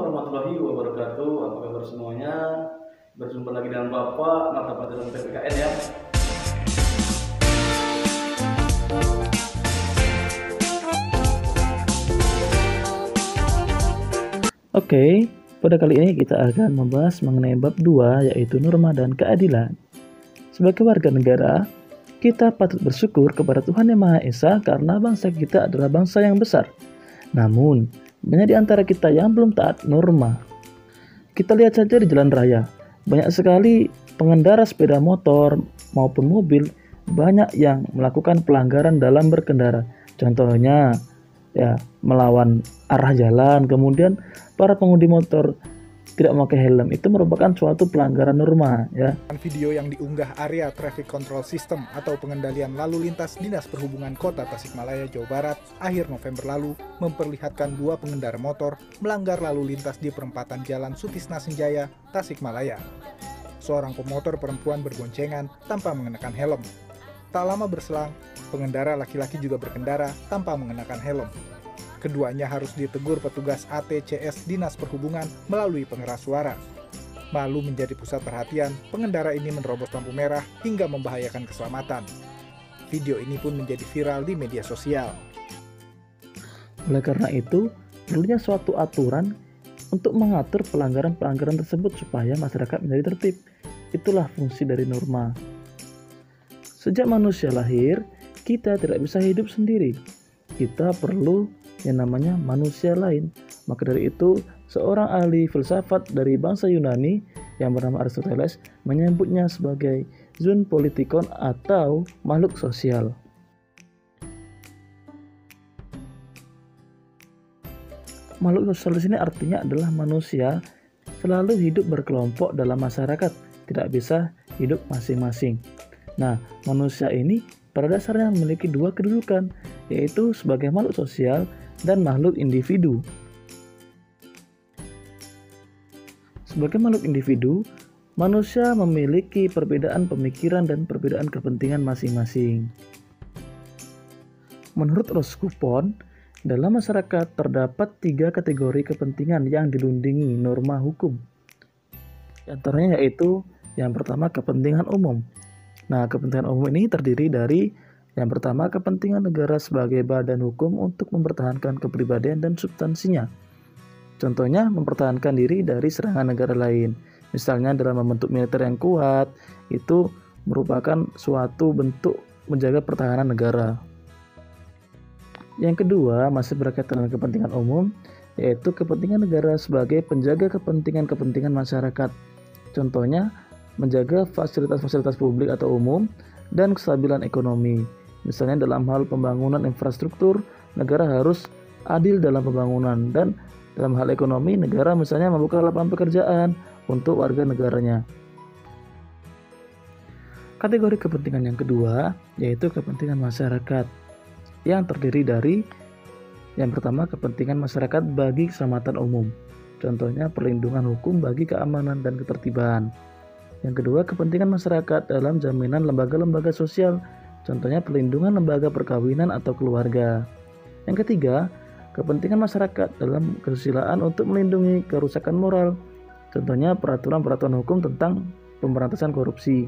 warahmatullahi wabarakatuh. Apa kabar semuanya? Berjumpa lagi dengan Bapak mata pelajaran PPKN ya. Oke, pada kali ini kita akan membahas mengenai bab 2 yaitu norma dan keadilan. Sebagai warga negara, kita patut bersyukur kepada Tuhan Yang Maha Esa karena bangsa kita adalah bangsa yang besar. Namun, banyak di antara kita yang belum taat norma. Kita lihat saja di jalan raya, banyak sekali pengendara sepeda motor maupun mobil banyak yang melakukan pelanggaran dalam berkendara. Contohnya, melawan arah jalan, kemudian para pengemudi motor tidak memakai helm, itu merupakan suatu pelanggaran norma ya. Video yang diunggah Area Traffic Control System atau pengendalian lalu lintas Dinas Perhubungan Kota Tasikmalaya, Jawa Barat akhir November lalu memperlihatkan dua pengendara motor melanggar lalu lintas di perempatan Jalan Sutisna Senjaya, Tasikmalaya. Seorang pemotor perempuan berboncengan tanpa mengenakan helm. Tak lama berselang, pengendara laki-laki juga berkendara tanpa mengenakan helm. Keduanya harus ditegur petugas ATCS Dinas Perhubungan melalui pengeras suara. Malu menjadi pusat perhatian, pengendara ini menerobos lampu merah hingga membahayakan keselamatan. Video ini pun menjadi viral di media sosial. Oleh karena itu, perlunya suatu aturan untuk mengatur pelanggaran-pelanggaran tersebut supaya masyarakat menjadi tertib. Itulah fungsi dari norma. Sejak manusia lahir, kita tidak bisa hidup sendiri. Kita perlu yang namanya manusia lain. Maka dari itu, seorang ahli filsafat dari bangsa Yunani yang bernama Aristoteles menyebutnya sebagai zoon politikon atau makhluk sosial. Makhluk sosial di sini artinya adalah manusia selalu hidup berkelompok dalam masyarakat, tidak bisa hidup masing-masing. Nah, manusia ini pada dasarnya memiliki dua kedudukan, yaitu sebagai makhluk sosial dan makhluk individu. Sebagai makhluk individu, manusia memiliki perbedaan pemikiran dan perbedaan kepentingan masing-masing. Menurut Roskupon, dalam masyarakat terdapat 3 kategori kepentingan yang dilindungi norma hukum. Di antaranya yaitu yang pertama kepentingan umum. Nah, kepentingan umum ini terdiri dari yang pertama, kepentingan negara sebagai badan hukum untuk mempertahankan kepribadian dan substansinya. Contohnya, mempertahankan diri dari serangan negara lain. Misalnya dalam membentuk militer yang kuat, itu merupakan suatu bentuk menjaga pertahanan negara. Yang kedua, masih berkaitan dengan kepentingan umum, yaitu kepentingan negara sebagai penjaga kepentingan-kepentingan masyarakat. Contohnya, menjaga fasilitas-fasilitas publik atau umum dan kestabilan ekonomi. Misalnya dalam hal pembangunan infrastruktur, negara harus adil dalam pembangunan, dan dalam hal ekonomi, negara misalnya membuka lapangan pekerjaan untuk warga negaranya. Kategori kepentingan yang kedua yaitu kepentingan masyarakat, yang terdiri dari yang pertama, kepentingan masyarakat bagi keselamatan umum. Contohnya perlindungan hukum bagi keamanan dan ketertiban. Yang kedua, kepentingan masyarakat dalam jaminan lembaga-lembaga sosial. Contohnya perlindungan lembaga perkawinan atau keluarga. Yang ketiga, kepentingan masyarakat dalam kesusilaan untuk melindungi kerusakan moral. Contohnya peraturan-peraturan hukum tentang pemberantasan korupsi.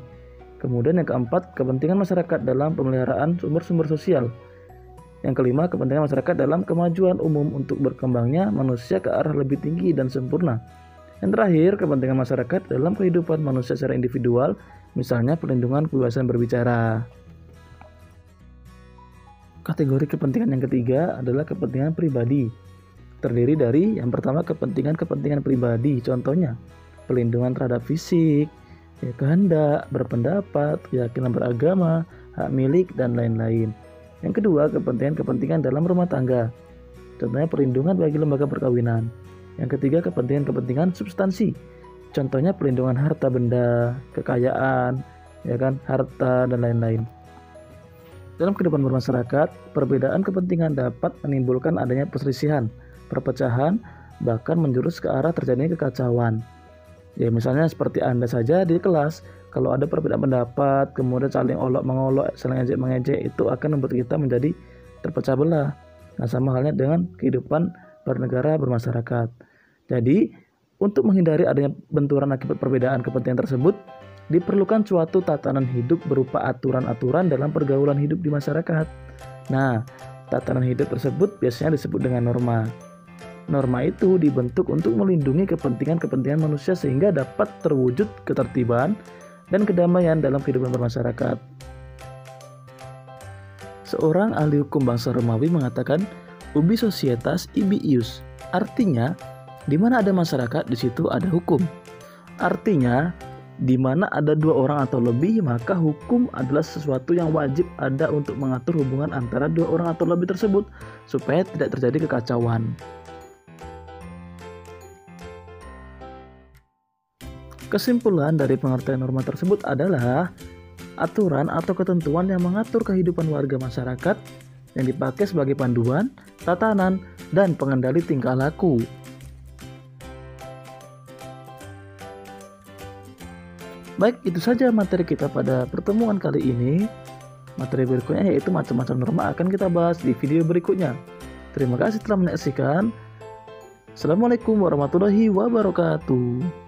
Kemudian yang keempat, kepentingan masyarakat dalam pemeliharaan sumber-sumber sosial. Yang kelima, kepentingan masyarakat dalam kemajuan umum untuk berkembangnya manusia ke arah lebih tinggi dan sempurna. Yang terakhir, kepentingan masyarakat dalam kehidupan manusia secara individual, misalnya perlindungan kebebasan berbicara. Kategori kepentingan yang ketiga adalah kepentingan pribadi. Terdiri dari yang pertama, kepentingan pribadi. Contohnya, perlindungan terhadap fisik, kehendak, berpendapat, keyakinan beragama, hak milik, dan lain-lain. Yang kedua, kepentingan dalam rumah tangga. Contohnya perlindungan bagi lembaga perkawinan. Yang ketiga, kepentingan substansi. Contohnya perlindungan harta benda, kekayaan, harta, dan lain-lain. Dalam kehidupan bermasyarakat, perbedaan kepentingan dapat menimbulkan adanya perselisihan, perpecahan, bahkan menjurus ke arah terjadinya kekacauan. Ya, misalnya seperti Anda saja di kelas, kalau ada perbedaan pendapat, kemudian saling olok-mengolok, saling ejek-mengejek, itu akan membuat kita menjadi terpecah belah. Nah, sama halnya dengan kehidupan bernegara, bermasyarakat. Jadi, untuk menghindari adanya benturan akibat perbedaan kepentingan tersebut, diperlukan suatu tatanan hidup berupa aturan-aturan dalam pergaulan hidup di masyarakat. Nah, tatanan hidup tersebut biasanya disebut dengan norma. Norma itu dibentuk untuk melindungi kepentingan-kepentingan manusia sehingga dapat terwujud ketertiban dan kedamaian dalam kehidupan bermasyarakat. Seorang ahli hukum bangsa Romawi mengatakan, ubi societas ibi ius, artinya di mana ada masyarakat di situ ada hukum. Artinya di mana ada dua orang atau lebih, maka hukum adalah sesuatu yang wajib ada untuk mengatur hubungan antara dua orang atau lebih tersebut supaya tidak terjadi kekacauan. Kesimpulan dari pengertian norma tersebut adalah aturan atau ketentuan yang mengatur kehidupan warga masyarakat yang dipakai sebagai panduan, tatanan, dan pengendali tingkah laku. Baik, itu saja materi kita pada pertemuan kali ini. Materi berikutnya yaitu macam-macam norma akan kita bahas di video berikutnya. Terima kasih telah menyaksikan. Assalamualaikum warahmatullahi wabarakatuh.